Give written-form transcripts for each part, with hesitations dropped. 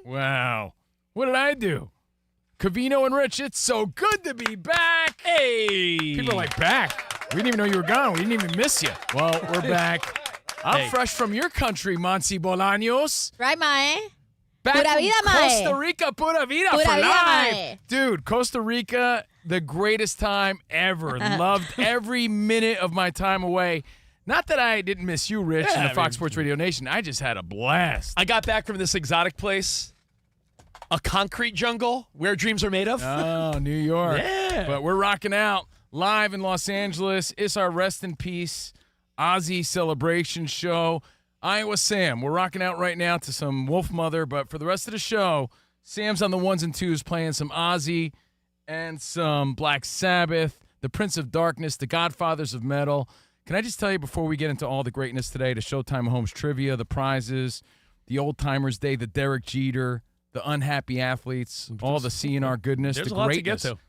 Wow. What did I do? Covino and Rich, it's so good to be back. Hey. People are like, back? We didn't even know you were gone. We didn't even miss you. Well, we're back. I'm fresh from your country, Monsi Bolaños. Right, Mae? Back Pura from vida, Mae. Costa Rica, pura vida Pura for vida, life. Mae. Dude, Costa Rica, the greatest time ever. Loved every minute of my time away. Not that I didn't miss you, Rich, in the Fox Sports Radio Nation. I just had a blast. I got back from this exotic place, a concrete jungle where dreams are made of. Oh, New York. Yeah. But we're rocking out live in Los Angeles. It's our Rest in Peace Ozzy celebration show. Iowa Sam. We're rocking out right now to some Wolf Mother, but for the rest of the show, Sam's on the ones and twos playing some Ozzy and some Black Sabbath, the Prince of Darkness, the Godfathers of Metal. Can I just tell you before we get into all the greatness today, the Showtime Homes trivia, the prizes, the Old Timers Day, the Derek Jeter, the unhappy athletes, all the CNR goodness, There's the a lot greatness. to get to.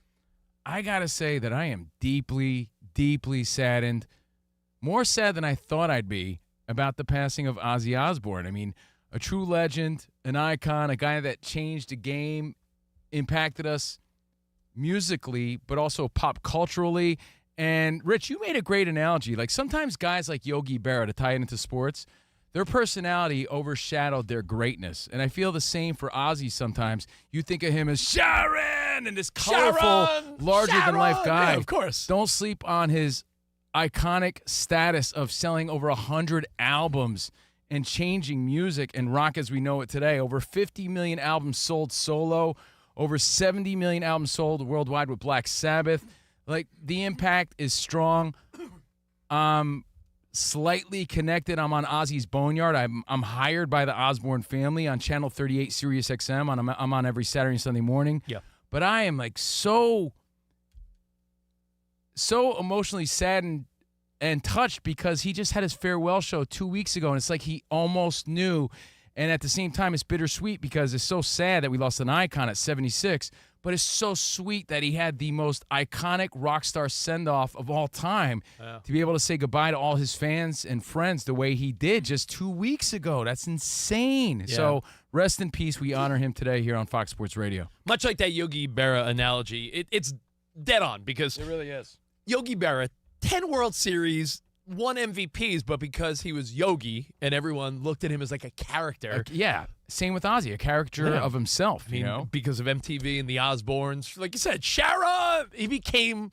I got to say that I am deeply, deeply saddened, more sad than I thought I'd be about the passing of Ozzy Osbourne. I mean, a true legend, an icon, a guy that changed the game, impacted us musically, but also pop culturally. And, Rich, you made a great analogy. Like, sometimes guys like Yogi Berra, to tie it into sports, their personality overshadowed their greatness. And I feel the same for Ozzy sometimes. You think of him as Sharon and this colorful, larger-than-life guy. Yeah, of course. Don't sleep on his iconic status of selling over 100 albums and changing music and rock as we know it today. Over 50 million albums sold solo, over 70 million albums sold worldwide with Black Sabbath. Like, the impact is strong. Slightly connected. I'm on Ozzy's Boneyard. I'm hired by the Osbourne family on Channel 38 Sirius XM. I'm on every Saturday and Sunday morning. Yeah. But I am like so emotionally saddened and touched because he just had his farewell show 2 weeks ago, and it's like he almost knew. And at the same time, it's bittersweet because it's so sad that we lost an icon at 76, but it's so sweet that he had the most iconic rock star send-off of all time to be able to say goodbye to all his fans and friends the way he did just 2 weeks ago. That's insane. Yeah. So rest in peace. We honor him today here on Fox Sports Radio. Much like that Yogi Berra analogy, it's dead on because It really is. Yogi Berra, 10 World Series, 1 MVPs, but because he was Yogi and everyone looked at him as like a character. Yeah. Same with Ozzy, a character of himself, I mean, you know? because of MTV and the Osbournes. Like you said, Sharon, he became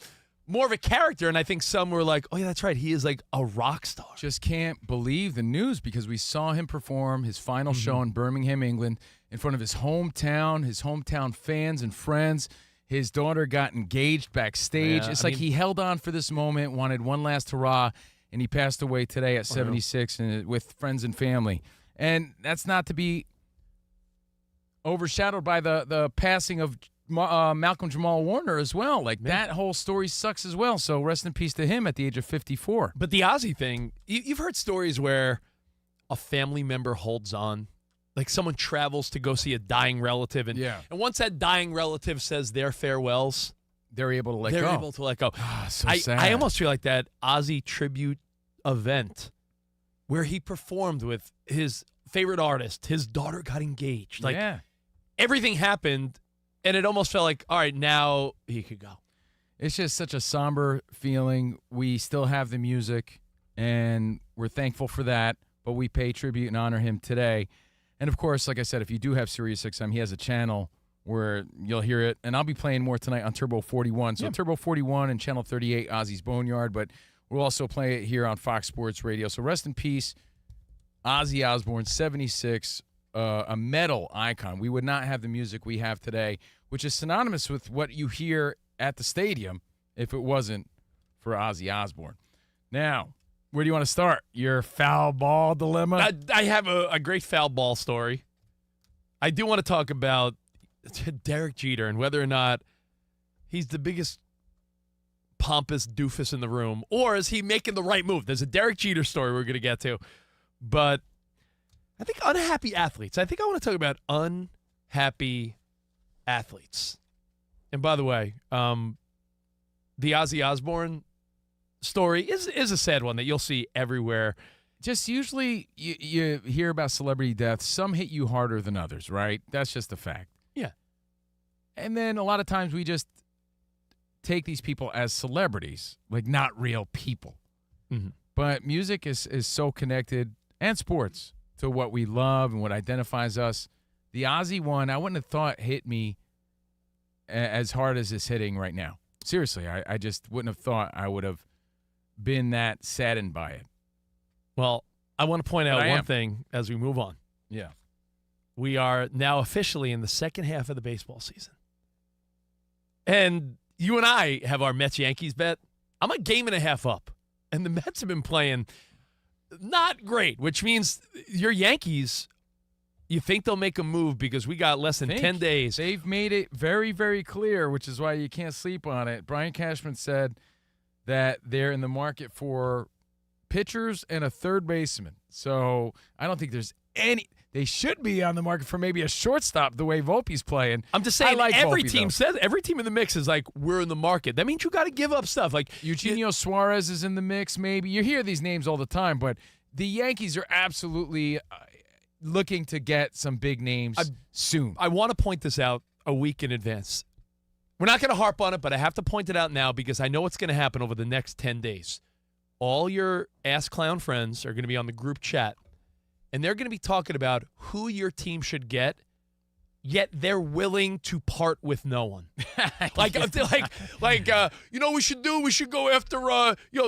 more of a character, and I think some were like, oh, yeah, that's right. He is like a rock star. Just can't believe the news because we saw him perform his final show in Birmingham, England, in front of his hometown fans and friends. His daughter got engaged backstage. Yeah, It's I like mean- he held on for this moment, wanted one last hurrah, and he passed away today at 76 and with friends and family. And that's not to be overshadowed by the passing of Malcolm Jamal Warner as well. Like, that whole story sucks as well. So rest in peace to him at the age of 54. But the Ozzy thing, you've heard stories where a family member holds on. Like someone travels to go see a dying relative. And once that dying relative says their farewells, They're able to let they're go. able to let go. So I sad. almost feel like that Ozzy tribute event where he performed with his favorite artist, his daughter got engaged. Like, everything happened, and it almost felt like, all right, now he could go. It's just such a somber feeling. We still have the music, and we're thankful for that, but we pay tribute and honor him today. And, of course, like I said, if you do have Sirius XM, he has a channel where you'll hear it. And I'll be playing more tonight on Turbo 41. So Turbo 41 and Channel 38, Ozzy's Boneyard. But we'll also play it here on Fox Sports Radio. So rest in peace, Ozzy Osbourne, 76, a metal icon. We would not have the music we have today, which is synonymous with what you hear at the stadium if it wasn't for Ozzy Osbourne. Now, where do you want to start? Your foul ball dilemma? I have a great foul ball story. I do want to talk about Derek Jeter and whether or not he's the biggest pompous doofus in the room, or is he making the right move? There's a Derek Jeter story we're going to get to, but I think unhappy athletes. I think I want to talk about unhappy athletes. And by the way, the Ozzy Osbourne story is a sad one that you'll see everywhere. just usually you hear about celebrity deaths. Some hit you harder than others, right? That's just a fact. Yeah. And then a lot of times we just take these people as celebrities, like not real people. Mm-hmm. But music is so connected, and sports, to what we love and what identifies us. The Ozzy one, I wouldn't have thought hit me as hard as it's hitting right now. Seriously, I just wouldn't have thought I would have been that saddened by it. Well, I want to point out one thing as we move on. Yeah. We are now officially in the second half of the baseball season. And you and I have our Mets-Yankees bet. I'm a game and a half up. And the Mets have been playing not great, which means your Yankees, you think they'll make a move because we got less than 10 days. They've made it very, very clear, which is why you can't sleep on it. Brian Cashman said that they're in the market for pitchers and a third baseman. So I don't think there's any – they should be on the market for maybe a shortstop the way Volpe's playing. I'm just saying every Volpe, team though. says – every team in the mix is like, we're in the market. That means you got to give up stuff. Like Eugenio Suarez is in the mix maybe. You hear these names all the time, but the Yankees are absolutely looking to get some big names soon. I want to point this out a week in advance. We're not going to harp on it, but I have to point it out now because I know what's going to happen over the next 10 days. All your ass clown friends are going to be on the group chat, and they're going to be talking about who your team should get, yet they're willing to part with no one. You know what we should do? We should go after,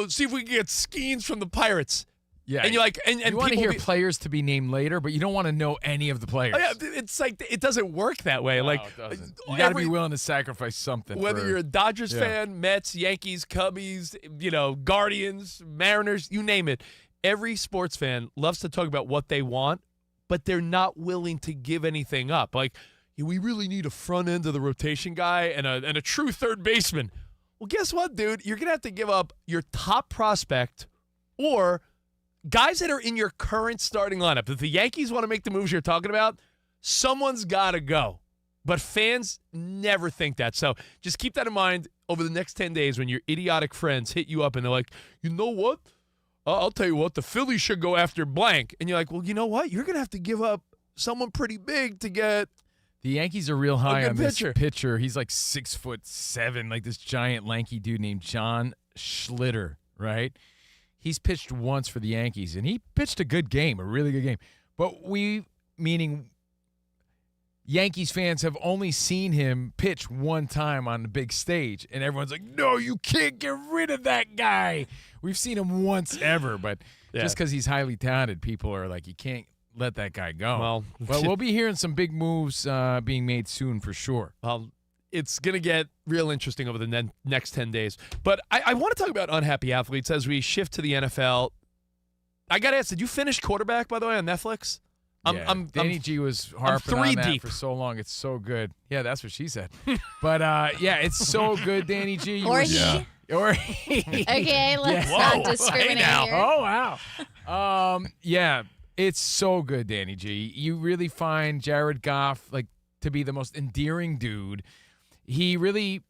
see if we can get Skeens from the Pirates. Yeah, and you're like, and you want to hear players to be named later, but you don't want to know any of the players. Oh, yeah, it's like it doesn't work that way. No, like it doesn't. You got to be willing to sacrifice something. Whether you're a Dodgers fan, Mets, Yankees, Cubbies, Guardians, Mariners, you name it. Every sports fan loves to talk about what they want, but they're not willing to give anything up. Like, we really need a front end of the rotation guy and a true third baseman. Well, guess what, dude? You're gonna have to give up your top prospect or guys that are in your current starting lineup. If the Yankees want to make the moves you're talking about, someone's got to go. But fans never think that. So just keep that in mind over the next 10 days when your idiotic friends hit you up and they're like, you know what? I'll tell you what, the Phillies should go after blank. And you're like, well, you know what? You're going to have to give up someone pretty big to get the Yankees are real high on pitcher. This pitcher. He's like 6'7", like this giant lanky dude named John Schlitter, right? He's pitched once for the Yankees, and he pitched a good game, a really good game. But meaning Yankees fans, have only seen him pitch one time on the big stage, and everyone's like, no, you can't get rid of that guy. We've seen him once ever, but just because he's highly talented, people are like, you can't let that guy go. Well, but we'll be hearing some big moves being made soon for sure. Well, it's going to get real interesting over the next 10 days. But I want to talk about unhappy athletes as we shift to the NFL. I got to ask, did you finish Quarterback, by the way, on Netflix? Danny G was harping on that for so long. It's so good. Yeah, that's what she said. But, it's so good, Danny G. Okay, let's not discriminate here. Oh, wow. It's so good, Danny G. You really find Jared Goff to be the most endearing dude. He really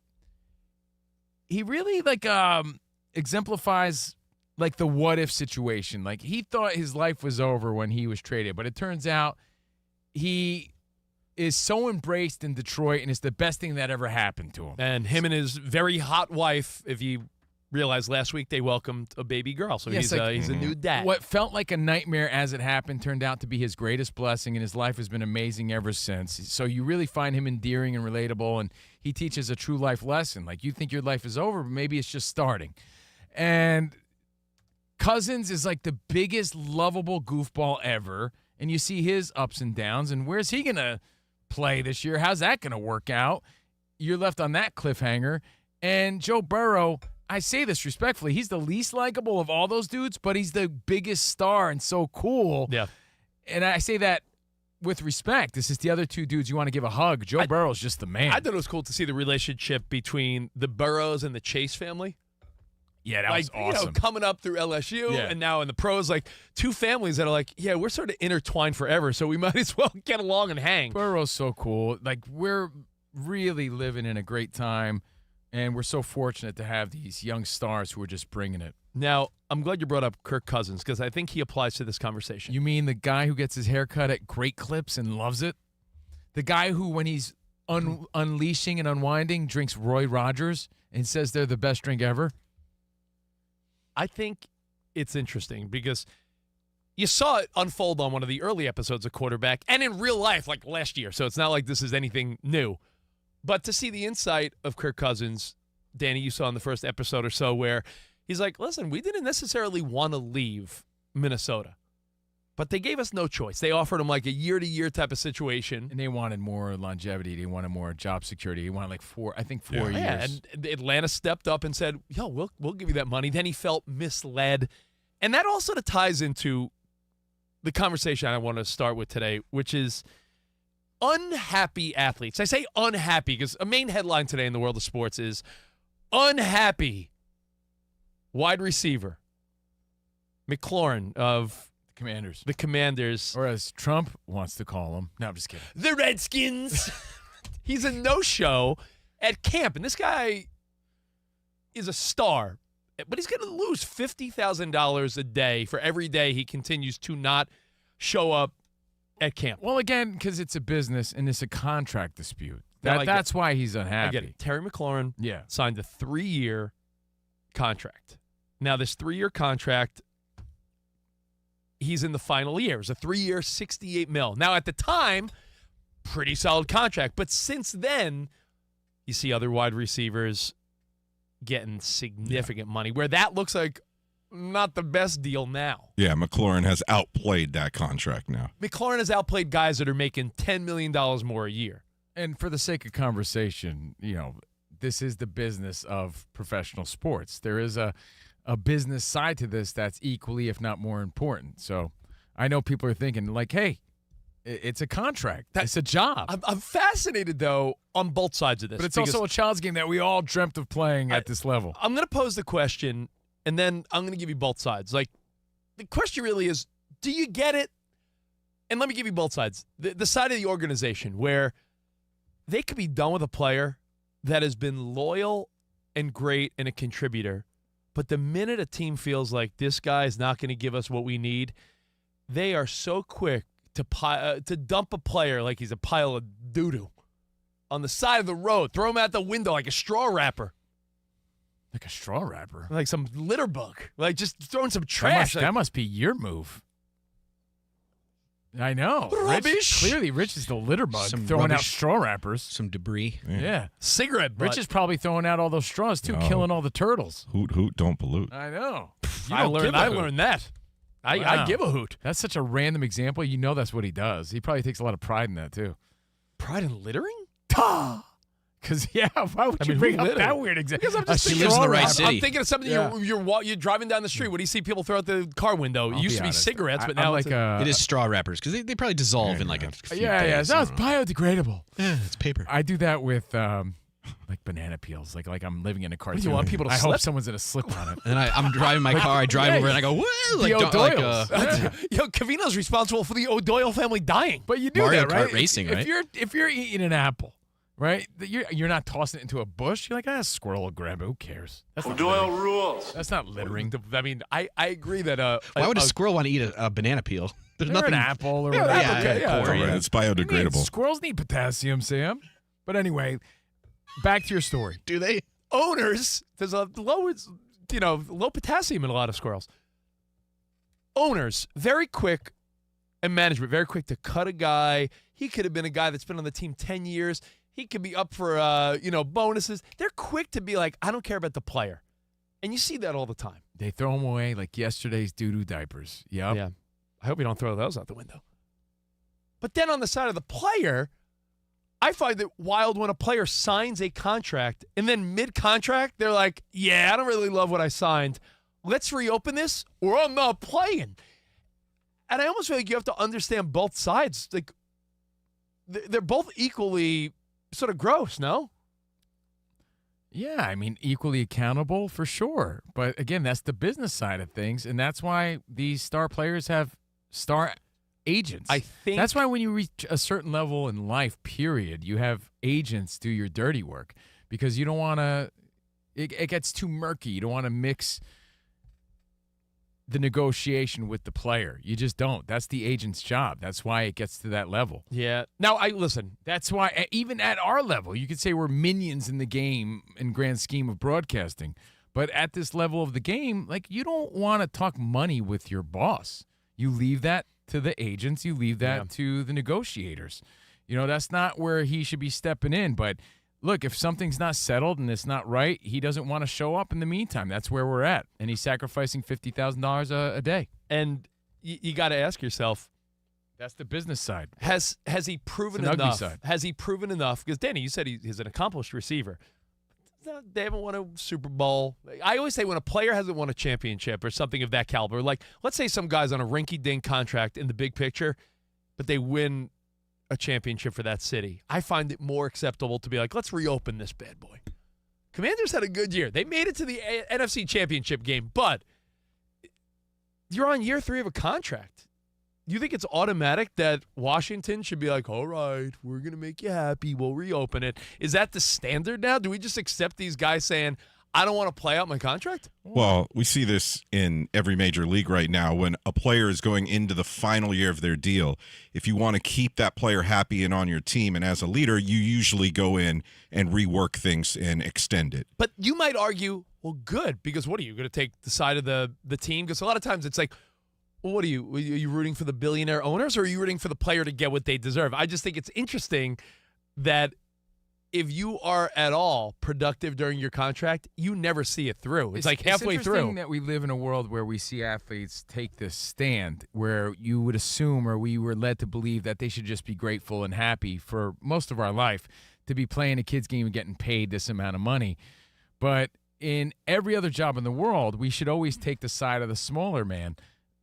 exemplifies the what if situation. Like, he thought his life was over when he was traded, but it turns out he is so embraced in Detroit, and it's the best thing that ever happened to him. And him and his very hot wife, if you realized last week, they welcomed a baby girl. So he's a new dad. What felt like a nightmare as it happened turned out to be his greatest blessing, and his life has been amazing ever since. So you really find him endearing and relatable, and he teaches a true life lesson. Like, you think your life is over, but maybe it's just starting. And Cousins is the biggest lovable goofball ever, and you see his ups and downs, and where's he going to play this year? How's that going to work out? You're left on that cliffhanger. And Joe Burrow, I say this respectfully, he's the least likable of all those dudes, but he's the biggest star and so cool. Yeah. And I say that with respect. This is the other two dudes you want to give a hug. Joe Burrow's just the man. I thought it was cool to see the relationship between the Burrows and the Chase family. Yeah, that was awesome. Coming up through LSU and now in the pros, two families that are we're sort of intertwined forever, so we might as well get along and hang. Burrow's so cool. We're really living in a great time, and we're so fortunate to have these young stars who are just bringing it. Now, I'm glad you brought up Kirk Cousins because I think he applies to this conversation. You mean the guy who gets his hair cut at Great Clips and loves it? The guy who, when he's unleashing and unwinding, drinks Roy Rogers and says they're the best drink ever? I think it's interesting because you saw it unfold on one of the early episodes of Quarterback and in real life, like last year. So it's not like this is anything new. But to see the insight of Kirk Cousins, Danny, you saw in the first episode or so where he's like, listen, we didn't necessarily want to leave Minnesota, but they gave us no choice. They offered him like a year-to-year type of situation. And they wanted more longevity. They wanted more job security. They wanted like four years. Yeah, and Atlanta stepped up and said, yo, we'll give you that money. Then he felt misled. And that all sort of ties into the conversation I want to start with today, which is unhappy athletes. I say unhappy because a main headline today in the world of sports is unhappy wide receiver McLaurin of the Commanders. Or as Trump wants to call them. No, I'm just kidding. The Redskins. He's a no-show at camp, and this guy is a star. But he's going to lose $50,000 a day for every day he continues to not show up at camp. Well, again, because it's a business and it's a contract dispute. That's why he's unhappy. I get it. Terry McLaurin signed a 3-year contract. Now, this 3-year contract, he's in the final year. It's a 3-year, $68 million. Now, at the time, pretty solid contract. But since then, you see other wide receivers getting significant money, where that looks like not the best deal now. Yeah, McLaurin has outplayed that contract now. McLaurin has outplayed guys that are making $10 million more a year. And for the sake of conversation, this is the business of professional sports. There is a business side to this that's equally, if not more important. So I know people are thinking like, hey, it's a contract. It's a job. I'm fascinated, though, on both sides of this. But it's also a child's game that we all dreamt of playing at this level. I'm going to pose the question, and then I'm going to give you both sides. Like, the question really is, do you get it? And let me give you both sides. The side of the organization where they could be done with a player that has been loyal and great and a contributor, but the minute a team feels like this guy is not going to give us what we need, they are so quick to dump a player like he's a pile of doo-doo on the side of the road, throw him out the window like a straw wrapper. Like a straw wrapper? Like some litter bug. Like just throwing some trash. That must be your move. I know. Rubbish. Rich is the litter bug, throwing out straw wrappers. Some debris. Yeah. Cigarette butt. Rich is probably throwing out all those straws, too, killing all the turtles. Hoot, hoot, don't pollute. I know. I learned that. I give a hoot. That's such a random example. You know that's what he does. He probably takes a lot of pride in that, too. Pride in littering? Because, why would you bring up that weird example? Because I'm just he lives in the right city. I'm thinking of something you're driving down the street. What do you see people throw out the car window? It used to be cigarettes, but now it is straw wrappers because they probably dissolve in like a few days. It's biodegradable. Yeah, it's paper. I do that with like banana peels. Like I'm living in a cartoon. Do you want people to I slip? hope someone's going to slip on it. And I'm driving my car. I drive over and I go, whoa! Like, Yo, Covino's responsible for the O'Doyle family dying. But you do Mario that, right? Kart racing, right? If you're eating an apple, right? You're not tossing it into a bush. You're like, a squirrel will grab it. Who cares? O'Doyle rules. That's not littering. I mean, I agree that. Why would a squirrel want to eat a banana peel? There's nothing. An apple or whatever. It's biodegradable. Squirrels need potassium, Sam. But anyway, back to your story. Do they? Owners, there's a low potassium in a lot of squirrels. Owners, very quick, and management, very quick to cut a guy. He could have been a guy that's been on the team 10 years. He could be up for, bonuses. They're quick to be like, I don't care about the player. And you see that all the time. They throw them away like yesterday's doo-doo diapers. Yep. Yeah. I hope you don't throw those out the window. But then on the side of the player, I find it wild when a player signs a contract and then mid-contract, they're like, yeah, I don't really love what I signed. Let's reopen this or I'm not playing. And I almost feel like you have to understand both sides. Like, they're both equally sort of gross, no? Yeah, I mean, equally accountable for sure. But again, that's the business side of things, and that's why these star players have star agents. I think that's why when you reach a certain level in life, period, you have agents do your dirty work because you don't want to. It gets too murky. You don't want to mix the negotiation with the player. You just don't. That's the agent's job. That's why it gets to that level. Yeah. Now, listen. That's why even at our level, you could say we're minions in the game in grand scheme of broadcasting. But at this level of the game, like, you don't want to talk money with your boss. You leave that to the agents. You leave that to the negotiators. You know, that's not where he should be stepping in. But look, if something's not settled and it's not right, he doesn't want to show up in the meantime. That's where we're at. And he's sacrificing $50,000 a day. And you got to ask yourself, that's the business side. Has he proven enough? Ugly side. Has he proven enough? Because, Danny, you said he's an accomplished receiver. They haven't won a Super Bowl. I always say when a player hasn't won a championship or something of that caliber, like let's say some guy's on a rinky-dink contract in the big picture, but they win a championship for that city. I find it more acceptable to be like, let's reopen this bad boy. Commanders had a good year. They made it to the NFC Championship game, but you're on year 3 of a contract. You think it's automatic that Washington should be like, all right, we're going to make you happy. We'll reopen it. Is that the standard now? Do we just accept these guys saying, I don't want to play out my contract? Well, we see this in every major league right now. When a player is going into the final year of their deal, if you want to keep that player happy and on your team, and as a leader, you usually go in and rework things and extend it. But you might argue, well, good, because what are you going to take the side of the team? Because a lot of times it's like, well, what are you rooting for the billionaire owners, or are you rooting for the player to get what they deserve? I just think it's interesting that if you are at all productive during your contract, you never see it through. It's like halfway it's through. interesting that we live in a world where we see athletes take this stand where you would assume, or we were led to believe, that they should just be grateful and happy for most of our life to be playing a kid's game and getting paid this amount of money. But in every other job in the world, we should always take the side of the smaller man,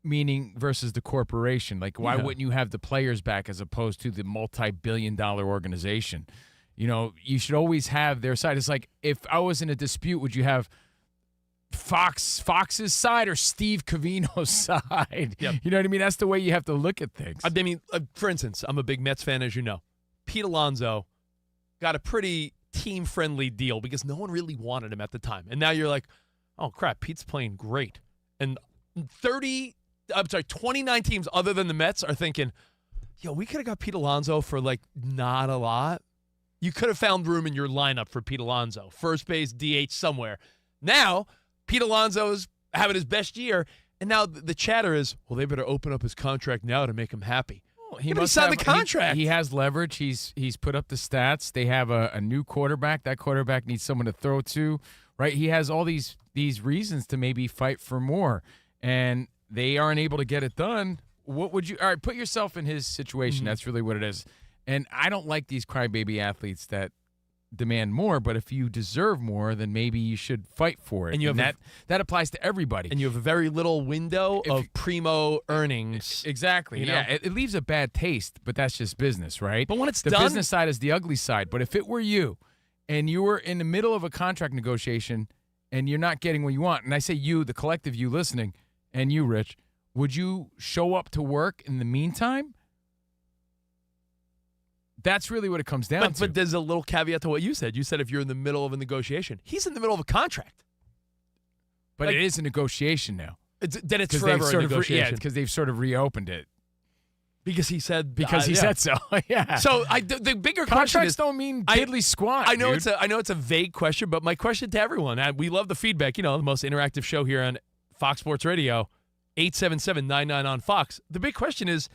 meaning versus the corporation. Like, why wouldn't you have the players back as opposed to the multi-billion-dollar organization? You know, you should always have their side. It's like, if I was in a dispute, would you have Fox's side or Steve Covino's side? Yep. You know what I mean? That's the way you have to look at things. I mean, for instance, I'm a big Mets fan, as you know. Pete Alonso got a pretty team-friendly deal because no one really wanted him at the time. And now you're like, oh, crap, Pete's playing great. And 29 teams other than the Mets are thinking, yo, we could have got Pete Alonso for, like, not a lot. You could have found room in your lineup for Pete Alonso, first base, DH, somewhere. Now, Pete Alonso's having his best year, and now the chatter is, well, they better open up his contract now to make him happy. Well, he must sign the contract. He has leverage. He's put up the stats. They have a new quarterback. That quarterback needs someone to throw to, right? He has all these reasons to maybe fight for more, and they aren't able to get it done. What would you – all right, put yourself in his situation. Mm-hmm. That's really what it is. And I don't like these crybaby athletes that demand more, but if you deserve more, then maybe you should fight for it. And that applies to everybody. And you have a very little window of primo earnings. Exactly. Yeah, it leaves a bad taste, but that's just business, right? But when it's the done, business side is the ugly side. But if it were you and you were in the middle of a contract negotiation and you're not getting what you want, and I say you, the collective you listening, and you, Rich, would you show up to work in the meantime? That's really what it comes down to. But there's a little caveat to what you said. You said if you're in the middle of a negotiation. He's in the middle of a contract. But it is a negotiation now. Then it's forever a negotiation. Because they've sort of reopened it. Because he said so. Yeah. So the bigger contracts question is, don't mean diddly squat. I know dude. it's a vague question, but my question to everyone, and we love the feedback. You know, the most interactive show here on Fox Sports Radio, 877-99 on Fox. The big question is,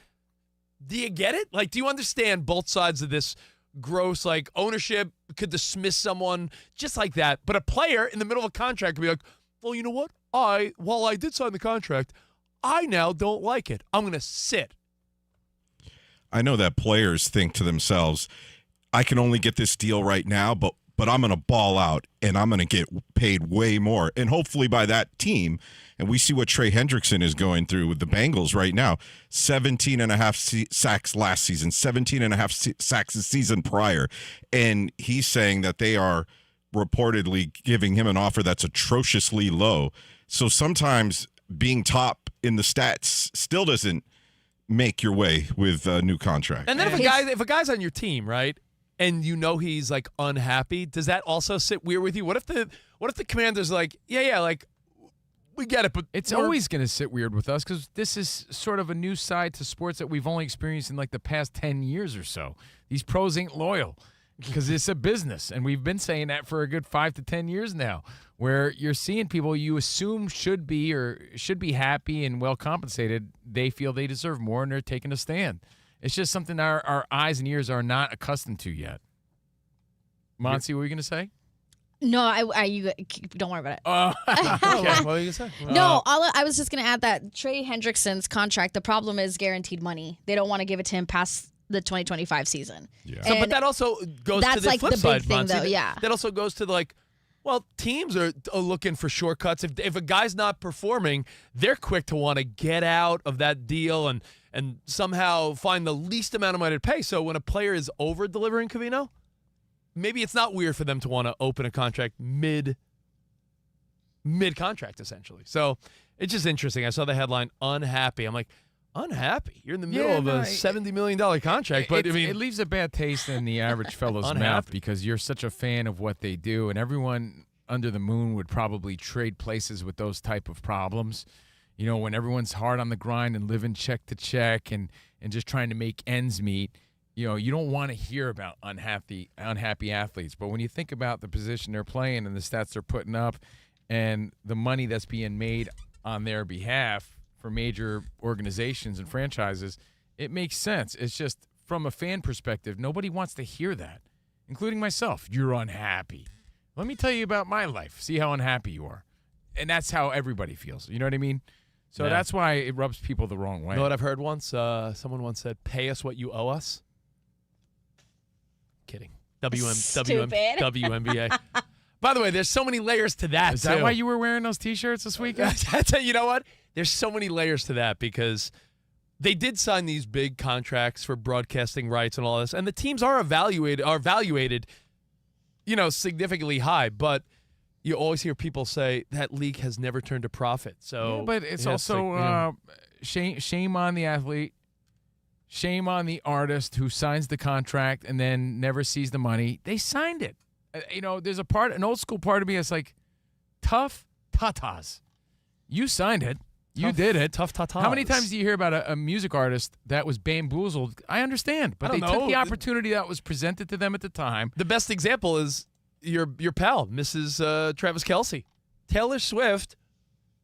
do you get it? Like, do you understand both sides of this gross, like, ownership could dismiss someone just like that, but a player in the middle of a contract could be like, well, you know what? While I did sign the contract, I now don't like it. I'm going to sit. I know that players think to themselves, I can only get this deal right now, but I'm going to ball out, and I'm going to get paid way more. And hopefully by that team, and we see what Trey Hendrickson is going through with the Bengals right now, 17.5 sacks last season, 17.5 sacks the season prior. And he's saying that they are reportedly giving him an offer that's atrociously low. So sometimes being top in the stats still doesn't make your way with a new contract. And then if a guy's on your team, right, and you know he's like unhappy, does that also sit weird with you? What if the Commander's like, yeah, like we get it, but it's always going to sit weird with us because this is sort of a new side to sports that we've only experienced in like the past 10 years or so. These pros ain't loyal because it's a business, and we've been saying that for a good 5 to 10 years now, where you're seeing people you assume should be happy and well compensated. They feel they deserve more, and they're taking a stand. It's just something our eyes and ears are not accustomed to yet. Monty, what were you going to say? No, you don't worry about it. Okay, what are you gonna say? No, I was just gonna add that Trey Hendrickson's contract. The problem is guaranteed money. They don't want to give it to him past the 2025 season. Yeah. So, but that also goes to the like flip the side, big thing, Monty. though. Yeah, That also goes to teams are looking for shortcuts. If a guy's not performing, they're quick to want to get out of that deal and somehow find the least amount of money to pay. So when a player is over delivering, Covino, maybe it's not weird for them to want to open a contract mid contract, essentially. So it's just interesting. I saw the headline, unhappy. I'm like, unhappy? You're in the middle of a $70 million contract. But it leaves a bad taste in the average fellow's mouth because you're such a fan of what they do, and everyone under the moon would probably trade places with those type of problems. You know, when everyone's hard on the grind and living check to check and just trying to make ends meet. You know, you don't want to hear about unhappy athletes, but when you think about the position they're playing and the stats they're putting up and the money that's being made on their behalf for major organizations and franchises, it makes sense. It's just from a fan perspective, nobody wants to hear that, including myself. You're unhappy. Let me tell you about my life. See how unhappy you are. And that's how everybody feels. You know what I mean? So that's why it rubs people the wrong way. You know what I've heard once? Someone once said, pay us what you owe us. Kidding. WNBA. By the way, there's so many layers to that. Is that why you were wearing those T-shirts this weekend? You know what? There's so many layers to that because they did sign these big contracts for broadcasting rights and all this, and the teams are evaluated, significantly high. But you always hear people say that league has never turned a profit. So, but it's also shame on the athlete. Shame on the artist who signs the contract and then never sees the money. They signed it. There's an old school part of me that's like, tough tatas. You signed it. You did it. Tough tatas. How many times do you hear about a music artist that was bamboozled? I understand, but they took the opportunity that was presented to them at the time. The best example is your pal, Mrs. Travis Kelce. Taylor Swift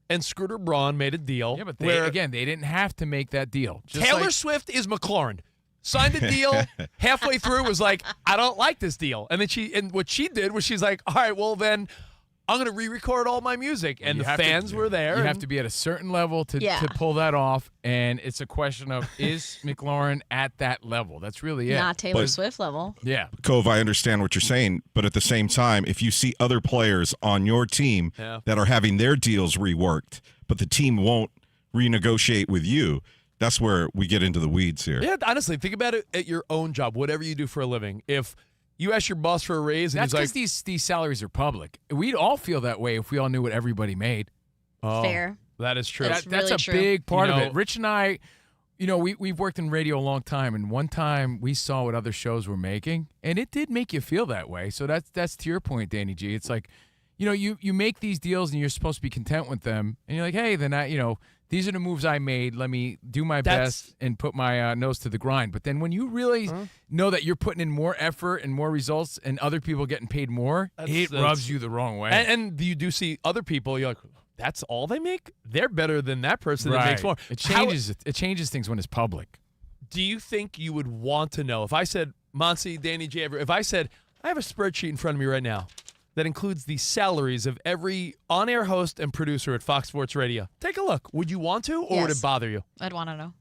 and Scooter Braun made a deal. Yeah, but they didn't have to make that deal. Taylor Swift is McLaurin. Signed the deal. Halfway through was like, I don't like this deal. And then what she did was she's like, all right, well then I'm going to re-record all my music. And the fans were there. You have to be at a certain level to pull that off. And it's a question of, is McLaurin at that level? That's really it. Not Taylor Swift level. Yeah. Cove, I understand what you're saying, but at the same time, if you see other players on your team that are having their deals reworked, but the team won't renegotiate with you, that's where we get into the weeds here. Yeah, honestly, think about it at your own job, whatever you do for a living. If you ask your boss for a raise, and that's because these salaries are public. We'd all feel that way if we all knew what everybody made. Fair. That is true. That's a really big part of it. Rich and I, we've worked in radio a long time, and one time we saw what other shows were making, and it did make you feel that way. So that's to your point, Danny G. It's like, you make these deals, and you're supposed to be content with them, and you're like, hey, then these are the moves I made. Let me do my best and put my nose to the grind. But then when you really know that you're putting in more effort and more results and other people getting paid more, it rubs you the wrong way. And you do see other people, you're like, that's all they make? They're better than that person that makes more. It changes things when it's public. Do you think you would want to know? If I said, Monty, Danny J, if I said, I have a spreadsheet in front of me right now that includes the salaries of every on-air host and producer at Fox Sports Radio. Take a look. Would you want to, or would it bother you? I'd want to know.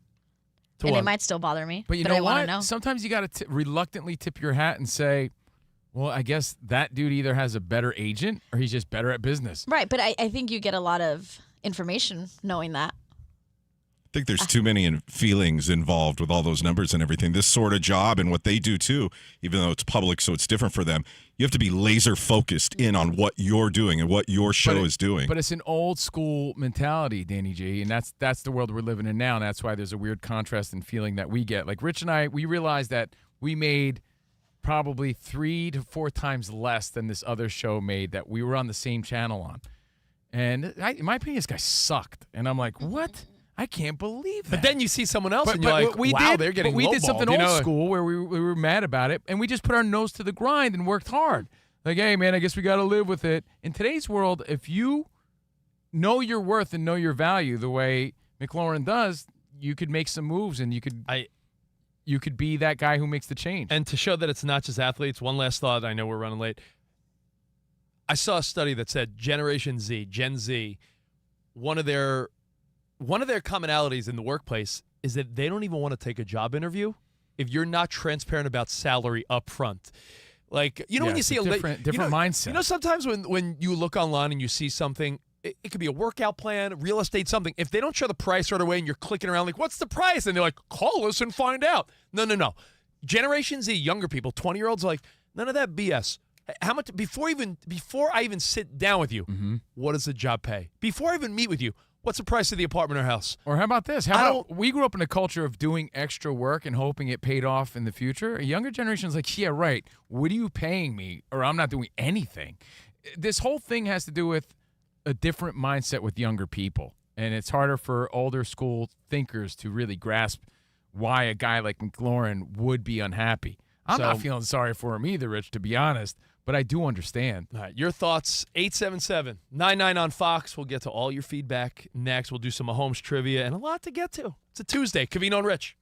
To and what? it might still bother me. But I want to know. Sometimes you got to reluctantly tip your hat and say, well, I guess that dude either has a better agent or he's just better at business. Right, but I think you get a lot of information knowing that. I think there's too many feelings involved with all those numbers and everything. This sort of job and what they do too, even though it's public, so it's different for them. You have to be laser focused in on what you're doing and what your show is doing. But it's an old school mentality, Danny G, and that's the world we're living in now, and that's why there's a weird contrast and feeling that we get. Like Rich and I, we realized that we made probably 3 to 4 times less than this other show made that we were on the same channel on. And in my opinion, this guy sucked. And I'm like, what? I can't believe that. But then you see someone else and you're like, wow, they're getting we did something lowballed, old school where we were mad about it, and we just put our nose to the grind and worked hard. Like, hey, man, I guess we got to live with it. In today's world, if you know your worth and know your value the way McLaurin does, you could make some moves, and you could be that guy who makes the change. And to show that it's not just athletes, one last thought. I know we're running late. I saw a study that said Generation Z, Gen Z, one of their commonalities in the workplace is that they don't even want to take a job interview if you're not transparent about salary up front. Like, when you see a different mindset. You know, sometimes when you look online and you see something, it could be a workout plan, real estate, something. If they don't show the price right away and you're clicking around like, what's the price? And they're like, call us and find out. No. Generation Z, younger people, 20-year-olds, like, none of that BS. How much before I even sit down with you, what does the job pay? Before I even meet with you, what's the price of the apartment or house? Or how about this? We grew up in a culture of doing extra work and hoping it paid off in the future. A younger generation is like, yeah, right. What are you paying me? Or I'm not doing anything. This whole thing has to do with a different mindset with younger people. And it's harder for older school thinkers to really grasp why a guy like McLaurin would be unhappy. I'm not feeling sorry for him either, Rich, to be honest. But I do understand. All right, your thoughts, 877-99 on Fox. We'll get to all your feedback next. We'll do some Mahomes trivia and a lot to get to. It's a Tuesday. Covino and Rich.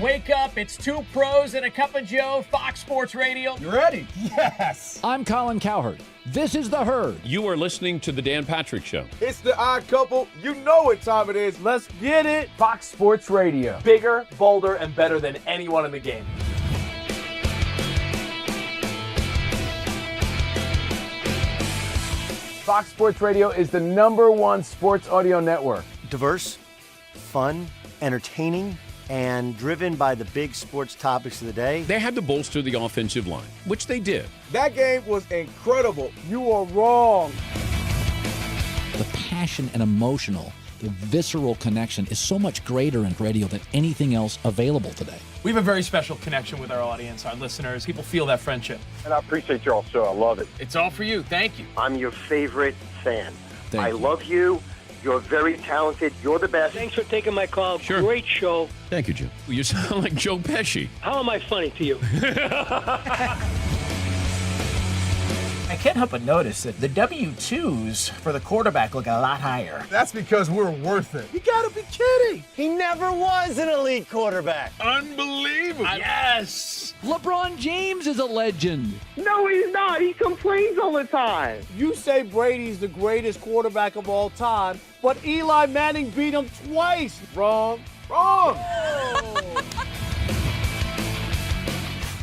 Wake up, it's two pros and a cup of Joe, Fox Sports Radio. You ready? Yes. I'm Colin Cowherd. This is The Herd. You are listening to The Dan Patrick Show. It's the odd couple. You know what time it is. Let's get it. Fox Sports Radio. Bigger, bolder, and better than anyone in the game. Fox Sports Radio is the #1 sports audio network. Diverse, fun, entertaining, and driven by the big sports topics of the day. They had to bolster the offensive line, which they did. That game was incredible. You are wrong. The passion and emotional, the visceral connection is so much greater in radio than anything else available today. We have a very special connection with our audience, our listeners. People feel that friendship. And I appreciate y'all so. I love it. It's all for you. Thank you. I'm your favorite fan. Thank you. Love you. You're very talented. You're the best. Thanks for taking my call. Sure. Great show. Thank you, Joe. You sound like Joe Pesci. How am I funny to you? I can't help but notice that the W-2s for the quarterback look a lot higher. That's because we're worth it. You gotta be kidding. He never was an elite quarterback. Unbelievable. Yes. LeBron James is a legend. No, he's not. He complains all the time. You say Brady's the greatest quarterback of all time, but Eli Manning beat him twice. Wrong.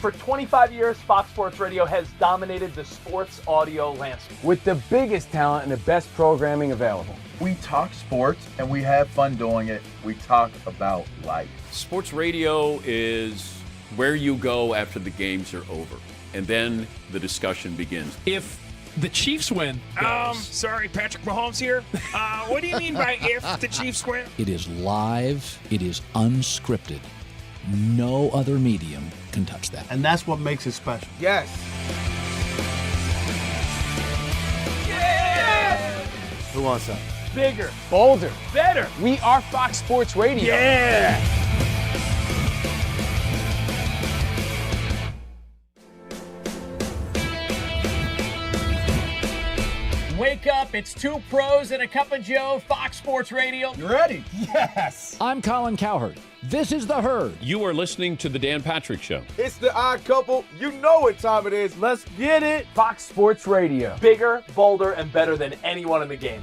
For 25 years, Fox Sports Radio has dominated the sports audio landscape with the biggest talent and the best programming available. We talk sports and we have fun doing it. We talk about life. Sports radio is where you go after the games are over, and then the discussion begins. If the Chiefs win, Sorry, Patrick Mahomes here. What do you mean by if the Chiefs win? It is live. It is unscripted. No other medium can touch that. And that's what makes it special. Yes. Who wants that? Bigger, bolder, better. We are Fox Sports Radio. Yeah. Wake up, it's two pros and a cup of Joe, Fox Sports Radio. You ready? Yes. I'm Colin Cowherd. This is The Herd. You are listening to The Dan Patrick Show. It's the odd couple. You know what time it is. Let's get it. Fox Sports Radio. Bigger, bolder, and better than anyone in the game.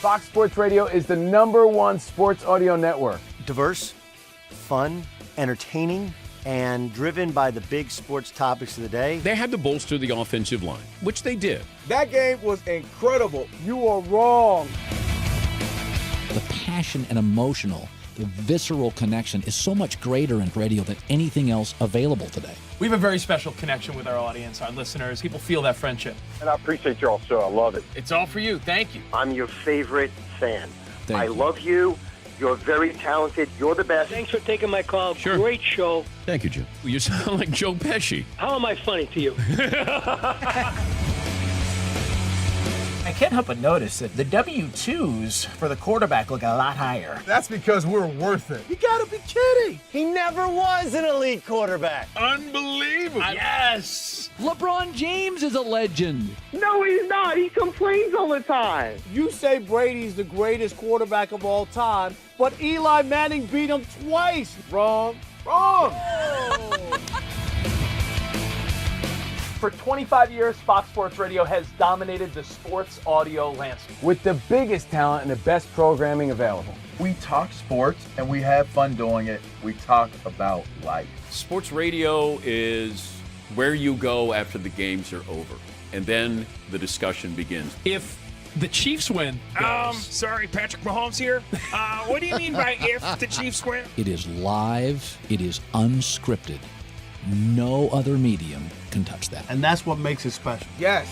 Fox Sports Radio is the #1 sports audio network. Diverse, fun, entertaining, and driven by the big sports topics of the day. They had to bolster the offensive line, which they did. That game was incredible. You are wrong. The passion and emotional, the visceral connection is so much greater in radio than anything else available today. We have a very special connection with our audience, our listeners. People feel that friendship. And I appreciate you all so. I love it. It's all for you. Thank you. I'm your favorite fan. Thank I you. love you. You're very talented. You're the best. Thanks for taking my call. Sure. Great show. Thank you, Joe. You sound like Joe Pesci. How am I funny to you? I can't help but notice that the W-2s for the quarterback look a lot higher. That's because we're worth it. You gotta be kidding. He never was an elite quarterback. Unbelievable. Yes! LeBron James is a legend. No, he's not. He complains all the time. You say Brady's the greatest quarterback of all time, but Eli Manning beat him twice. Wrong. Wrong. For 25 years, Fox Sports Radio has dominated the sports audio landscape with the biggest talent and the best programming available. We talk sports and we have fun doing it. We talk about life. Sports radio is where you go after the games are over, and then the discussion begins. If the Chiefs win, Sorry, Patrick Mahomes here. What do you mean by if the Chiefs win? It is live. It is unscripted. No other medium can touch that. And that's what makes it special. Yes.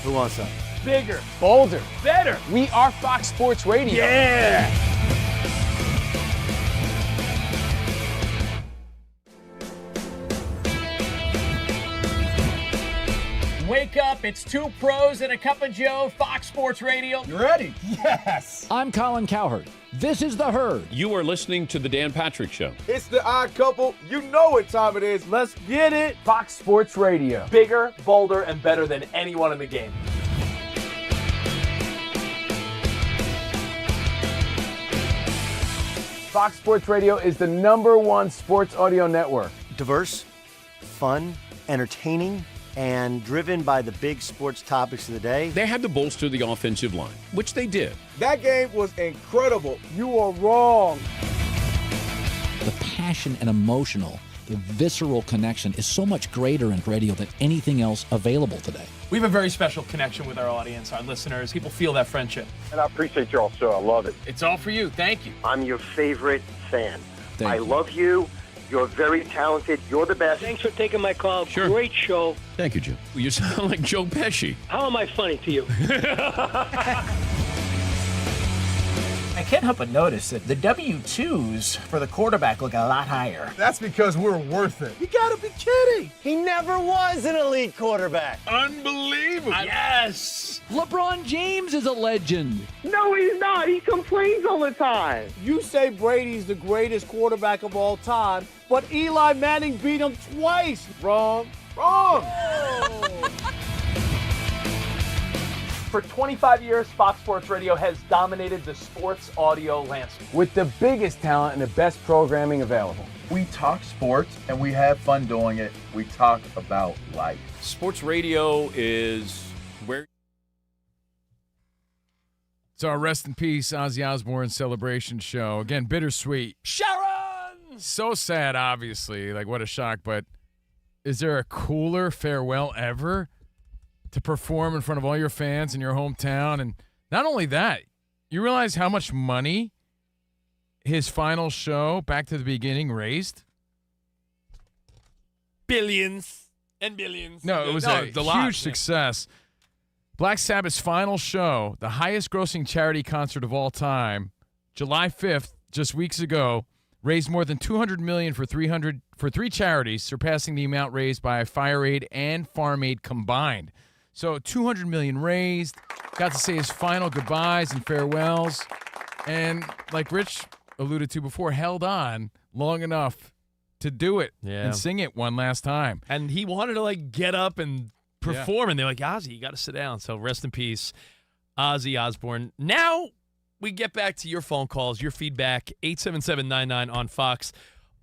Who wants that? Bigger, bolder, better. We are Fox Sports Radio. Yeah. wake up. It's two pros and a cup of Joe, Fox Sports Radio. You ready? Yes. I'm Colin Cowherd. This is The Herd. You are listening to The Dan Patrick Show. It's the odd couple. You know what time it is. Let's get it. Fox Sports Radio. Bigger, bolder, and better than anyone in the game. Fox Sports Radio is the #1 sports audio network. Diverse, fun, entertaining, and driven by the big sports topics of the day. They had to bolster the offensive line, which they did. That game was incredible. You are wrong. The passion and emotional, the visceral connection is so much greater in radio than anything else available today. We have a very special connection with our audience, our listeners. People feel that friendship. And I appreciate you all so. I love it. It's all for you. Thank you. I'm your favorite fan. Thank you. Love you. You're very talented. You're the best. Thanks for taking my call. Sure. Great show. Thank you, Joe. You sound like Joe Pesci. How am I funny to you? I can't help but notice that the W-2s for the quarterback look a lot higher. That's because we're worth it. You gotta be kidding. He never was an elite quarterback. Unbelievable. Yes. LeBron James is a legend. No, he's not. He complains all the time. You say Brady's the greatest quarterback of all time, but Eli Manning beat him twice. Wrong. Wrong. For 25 years, Fox Sports Radio has dominated the sports audio landscape with the biggest talent and the best programming available. We talk sports and we have fun doing it. We talk about life. Sports radio is where... It's our Rest in Peace Ozzy Osbourne celebration show. Again, bittersweet. Sharon! So sad, obviously. Like, what a shock. But is there a cooler farewell ever to perform in front of all your fans in your hometown? And not only that, you realize how much money his final show, Back to the Beginning, raised? Billions and billions. No, it was a huge success. Black Sabbath's final show, the highest grossing charity concert of all time, July 5th, just weeks ago, raised more than $200 million for three charities, surpassing the amount raised by Fire Aid and Farm Aid combined. So $200 million raised, got to say his final goodbyes and farewells, and like Rich alluded to before, held on long enough to do it and sing it one last time. And he wanted to like get up and perform, and they're like, Ozzy, you got to sit down. So rest in peace, Ozzy Osbourne. Now we get back to your phone calls, your feedback, 877-99 on Fox.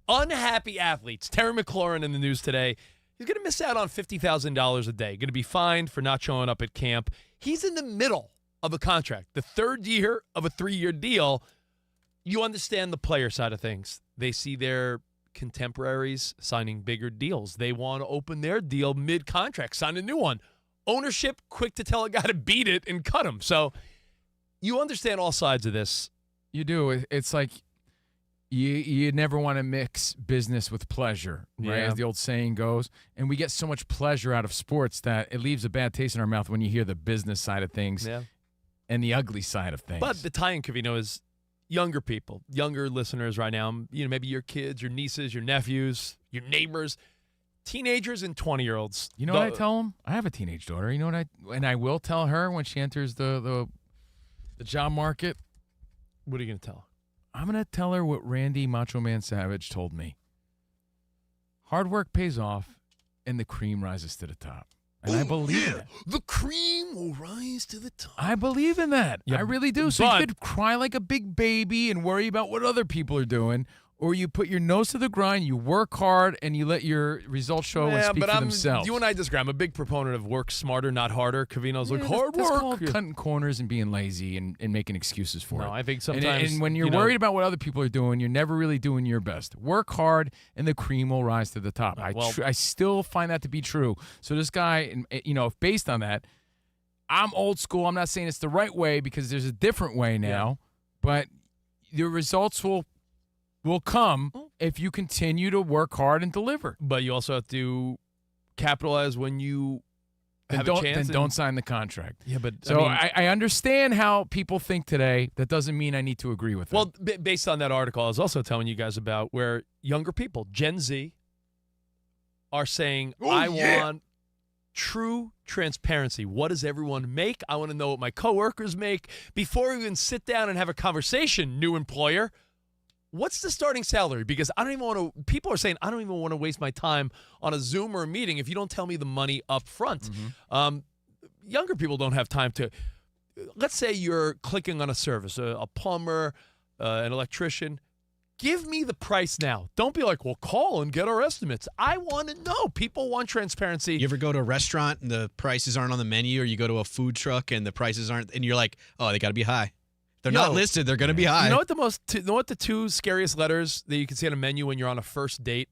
Unhappy athletes. Terry McLaurin in the news today. He's going to miss out on $50,000 a day. Going to be fined for not showing up at camp. He's in the middle of a contract, the third year of a 3-year deal. You understand the player side of things. They see their contemporaries signing bigger deals. They want to open their deal mid-contract, sign a new one. Ownership quick to tell a guy to beat it and cut him. So you understand all sides of this. You do. It's like you never want to mix business with pleasure, right? Yeah. As the old saying goes. And we get so much pleasure out of sports that it leaves a bad taste in our mouth when you hear the business side of things and the ugly side of things. But the tie-in, Covino, is younger people, younger listeners right now. Maybe your kids, your nieces, your nephews, your neighbors, teenagers and 20-year-olds. You know what I tell them? I have a teenage daughter. You know what I will tell her when she enters the job market? What are you going to tell her? I'm going to tell her what Randy Macho Man Savage told me. Hard work pays off, and the cream rises to the top. And I believe in that. The cream will rise to the top. I believe in that. I really do. So you could cry like a big baby and worry about what other people are doing, or you put your nose to the grind, you work hard, and you let your results show and speak for themselves. You and I disagree. I'm a big proponent of work smarter, not harder. Covino's like, hard that's work. Called cutting corners and being lazy and making excuses for it. No, I think sometimes. And when you're worried about what other people are doing, you're never really doing your best. Work hard, and the cream will rise to the top. I still find that to be true. So this guy, if based on that, I'm old school. I'm not saying it's the right way because there's a different way now, but your results will come if you continue to work hard and deliver. But you also have to capitalize when you have a chance. Then don't sign the contract. Yeah, but so I understand how people think today. That doesn't mean I need to agree with them. Well, based on that article, I was also telling you guys about where younger people, Gen Z, are saying, I want true transparency. What does everyone make? I want to know what my coworkers make. Before we even sit down and have a conversation, new employer, what's the starting salary? Because I don't even want to, people are saying, I don't even want to waste my time on a Zoom or a meeting if you don't tell me the money up front. Younger people don't have time to, let's say you're clicking on a service, a plumber, an electrician. Give me the price now. Don't be like, well, call and get our estimates. I want to know. People want transparency. You ever go to a restaurant and the prices aren't on the menu, or you go to a food truck and the prices aren't, and you're like, oh, they got to be high. They're not listed. They're going to be high. You know what the two scariest letters that you can see on a menu when you're on a first date?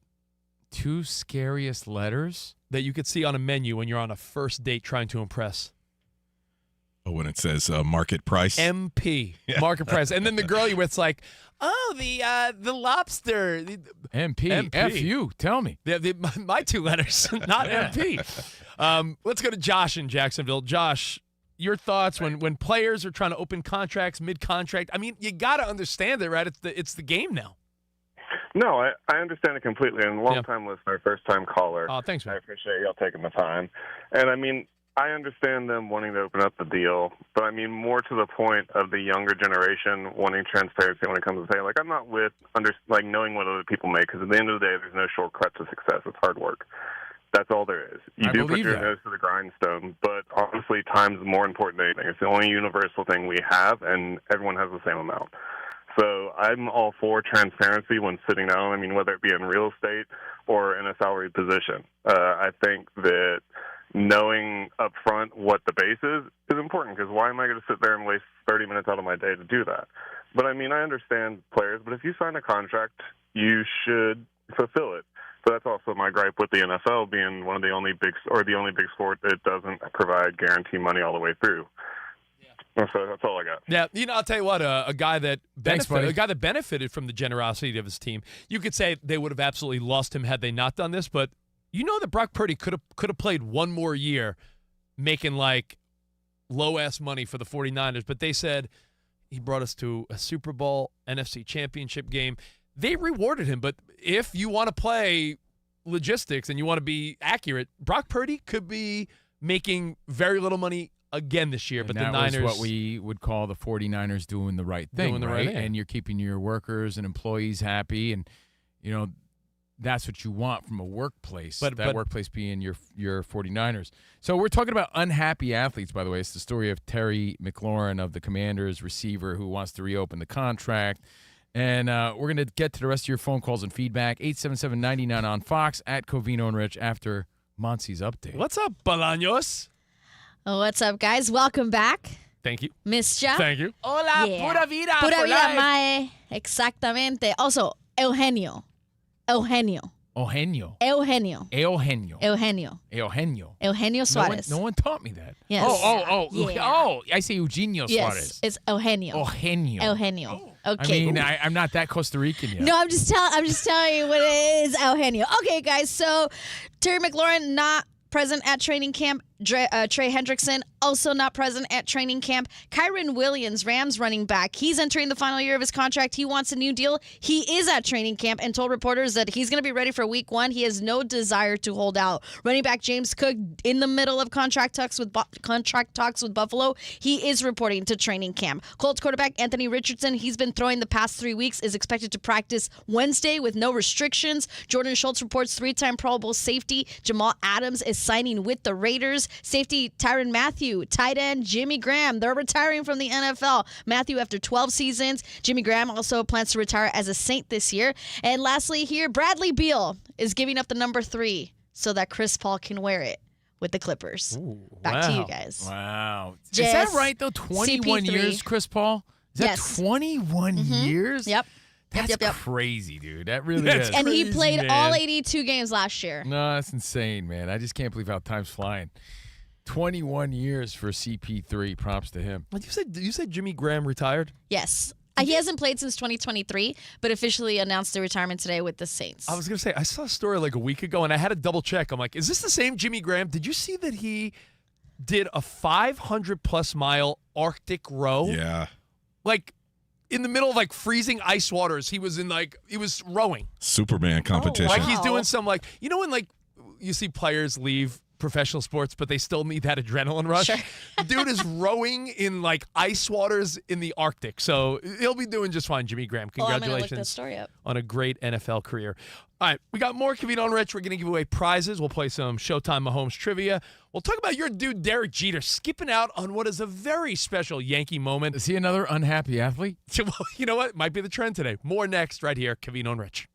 Two scariest letters? That you could see on a menu when you're on a first date trying to impress. Oh, when it says market price? MP, market price. And then the girl you're with's like, oh, the lobster. MP. F you. Tell me. My two letters, not MP. Let's go to Josh in Jacksonville. Josh, your thoughts when players are trying to open contracts mid-contract? I mean, you got to understand it, right? It's the game now. No, I understand it completely. And long-time listener, first-time caller. Oh, thanks, man. I appreciate y'all taking the time. And, I mean, I understand them wanting to open up the deal. But, I mean, more to the point of the younger generation wanting transparency when it comes to saying, like, I'm not with knowing what other people make. Because at the end of the day, there's no shortcut to success. It's hard work. That's all there is. You do put your nose to the grindstone, but honestly, time's more important than anything. It's the only universal thing we have, and everyone has the same amount. So I'm all for transparency when sitting down, I mean, whether it be in real estate or in a salaried position. I think that knowing up front what the base is important, because why am I going to sit there and waste 30 minutes out of my day to do that? But, I mean, I understand players, but if you sign a contract, you should fulfill it. So that's also my gripe with the NFL being one of the only big sport that doesn't provide guaranteed money all the way through. Yeah. So that's all I got. Yeah, I'll tell you what, a guy that benefited from the generosity of his team. You could say they would have absolutely lost him had they not done this, but you know that Brock Purdy could have played one more year making like low-ass money for the 49ers, but they said he brought us to a Super Bowl, NFC Championship game. They rewarded him, but if you want to play logistics and you want to be accurate, Brock Purdy could be making very little money again this year. And but that the Niners, was what we would call the 49ers doing the right thing, right? And you're keeping your workers and employees happy, and that's what you want from a workplace. But workplace being your 49ers. So we're talking about unhappy athletes, by the way. It's the story of Terry McLaurin of the Commanders, receiver who wants to reopen the contract. And we're going to get to the rest of your phone calls and feedback. 877-99 on Fox, at Covino and Rich, after Monsi's update. What's up, Bolaños? What's up, guys? Welcome back. Thank you. Missed ya. Thank you. Hola, Yeah. pura vida. Pura for vida, life. mae. Exactamente. Also, Eugenio. Eugenio. Eugenio. Eugenio. Eugenio. Eugenio. Eugenio Suarez. No one taught me that. Yes. Yeah. Oh, I say Eugenio Yes, Suarez. it's Eugenio. Eugenio. Eugenio. Okay. I mean, I'm not that Costa Rican yet. No, I'm just telling you what it is, Eugenio. Okay, guys. So Terry McLaurin not present at training camp. Trey Hendrickson also not present at training camp. Kyron Williams, Rams running back, he's entering the final year of his contract. He wants a new deal. He is at training camp and told reporters that he's going to be ready for week 1. He has no desire to hold out. Running back James Cook in the middle of contract talks with Buffalo. He is reporting to training camp. Colts quarterback Anthony Richardson, he's been throwing the past 3 weeks, is expected to practice Wednesday with no restrictions. Jordan Schultz reports 3-time Pro Bowl safety Jamal Adams is signing with the Raiders. Safety Tyrann Mathieu, tight end Jimmy Graham, they're retiring from the NFL. Mathieu after 12 seasons. Jimmy Graham also plans to retire as a Saint this year. And lastly here, Bradley Beal is giving up the number 3 so that Chris Paul can wear it with the Clippers. Ooh, Back to you guys. Wow. Is Jess, that right, though? 21 CP3. years, Chris Paul? Is that Yes. 21 years? Yep. That's Yep. crazy, dude. That really is. And he crazy, played man. all 82 games last year. No, that's insane, man. I just can't believe how time's flying. 21 years for CP3. Props to him. You said Jimmy Graham retired? Yes. He hasn't played since 2023, but officially announced the retirement today with the Saints. I was going to say, I saw a story like a week ago, and I had to double check. I'm like, is this the same Jimmy Graham? Did you see that he did a 500-plus mile Arctic row? Yeah. Like, in the middle of, like, freezing ice waters. He was rowing. Superman competition. Like, he's doing some, like, you know when, like, you see players leave professional sports, but they still need that adrenaline rush. Sure. Dude is rowing in like ice waters in the Arctic, so he'll be doing just fine. Jimmy Graham, I'm gonna look congratulations that story up. on a great NFL career. All right, we got more Covino and Rich. We're going to give away prizes. We'll play some Showtime Mahomes trivia. We'll talk about your dude Derek Jeter skipping out on what is a very special Yankee moment. Is he another unhappy athlete? Well, you know what? Might be the trend today. More next right here, Covino and Rich.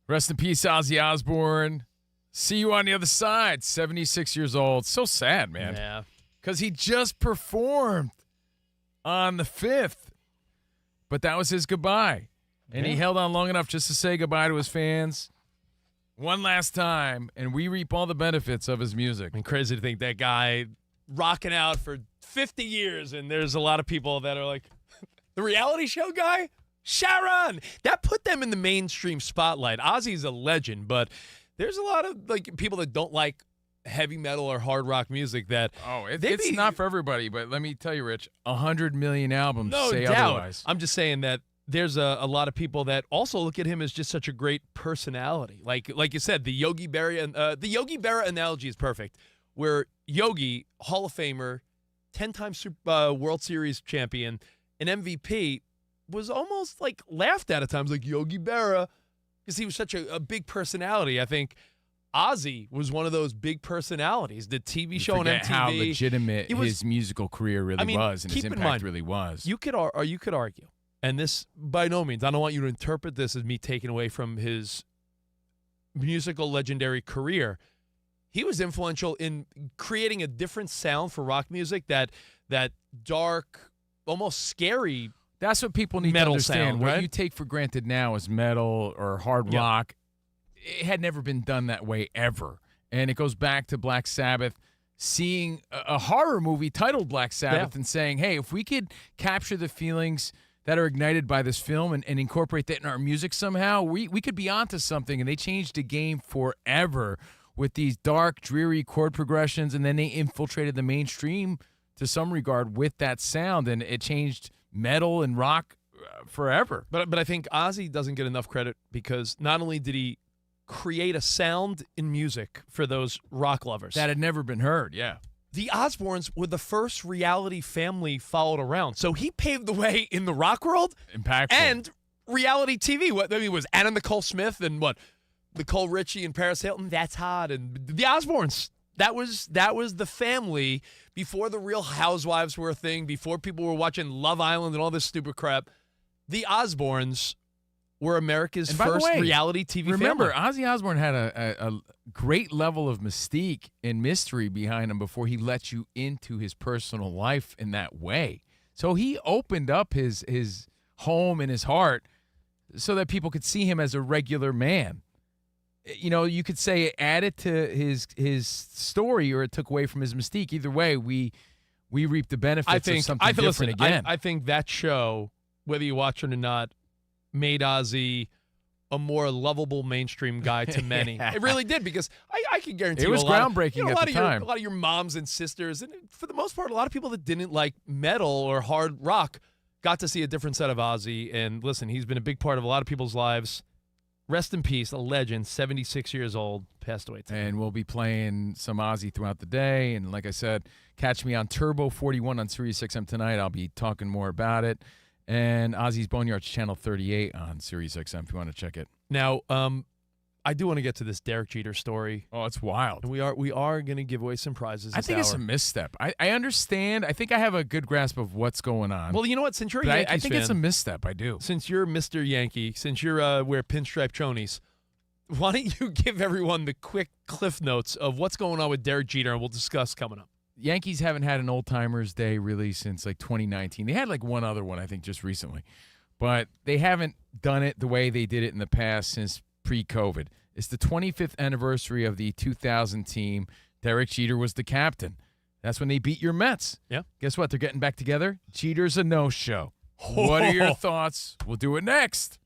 Rest in peace, Ozzy Osbourne. See you on the other side. 76 years old. So sad, man. Yeah. Because he just performed on the 5th. But that was his goodbye. And he held on long enough just to say goodbye to his fans one last time. And we reap all the benefits of his music. And crazy to think that guy rocking out for 50 years. And there's a lot of people that are like, the reality show guy? Sharon! That put them in the mainstream spotlight. Ozzy's a legend, but there's a lot of like people that don't like heavy metal or hard rock music that it's not for everybody, but let me tell you, Rich, 100 million albums no say doubt. otherwise. I'm just saying that there's a lot of people that also look at him as just such a great personality. Like you said, the Yogi Berra analogy is perfect, where Yogi, Hall of Famer, 10-time World Series champion, an MVP, was almost like laughed at times, like Yogi Berra, because he was such a big personality. I think Ozzy was one of those big personalities. The TV show on MTV. How legitimate his musical career really was, and his impact really was. You could argue, and this by no means, I don't want you to interpret this as me taking away from his musical legendary career. He was influential in creating a different sound for rock music, that dark, almost scary. That's what people need to understand. Sound, what right? you take for granted now as metal or hard rock, it had never been done that way ever. And it goes back to Black Sabbath seeing a horror movie titled Black Sabbath and saying, hey, if we could capture the feelings that are ignited by this film and incorporate that in our music somehow, we could be onto something. And they changed the game forever with these dark, dreary chord progressions, and then they infiltrated the mainstream to some regard with that sound, and it changed metal and rock forever. But I think Ozzy doesn't get enough credit because not only did he create a sound in music for those rock lovers that had never been heard, the Osbournes were the first reality family followed around. So he paved the way in the rock world. Impactful. And reality TV. What I mean was Anna Nicole Smith and Nicole Richie and Paris Hilton. That's hot. And the Osbournes. That was the family before the Real Housewives were a thing, before people were watching Love Island and all this stupid crap. The Osbournes were America's first reality TV remember, family. Ozzy Osbourne had a great level of mystique and mystery behind him before he let you into his personal life in that way. So he opened up his home and his heart so that people could see him as a regular man. You know, you could say it added to his story or it took away from his mystique. Either way, we reap the benefits of something different again. I think that show, whether you watch it or not, made Ozzy a more lovable mainstream guy to many. It really did, because I can guarantee it was groundbreaking at the time. A lot of your moms and sisters, and for the most part, a lot of people that didn't like metal or hard rock got to see a different set of Ozzy. And listen, he's been a big part of a lot of people's lives. Rest in peace, a legend, 76 years old, passed away today. And we'll be playing some Ozzy throughout the day. And like I said, catch me on Turbo 41 on Sirius XM tonight. I'll be talking more about it. And Ozzy's Boneyard's Channel 38 on Sirius XM if you want to check it. Now, I do want to get to this Derek Jeter story. Oh, it's wild. And we are going to give away some prizes this I think hour. it's a misstep. I understand. I think I have a good grasp of what's going on. Well, you know what? Since you're a Yankees I think fan, it's a misstep. I do. Since you're Mr. Yankee, since you're wear pinstripe chonies, why don't you give everyone the quick cliff notes of what's going on with Derek Jeter, and we'll discuss coming up. Yankees haven't had an Old Timers Day really since like 2019. They had like one other one, I think, just recently. But they haven't done it the way they did it in the past since pre-COVID. It's the 25th anniversary of the 2000 team. Derek Jeter was the captain. That's when they beat your Mets. Yeah. Guess what? They're getting back together. Jeter's a no-show. What are your thoughts? We'll do it next.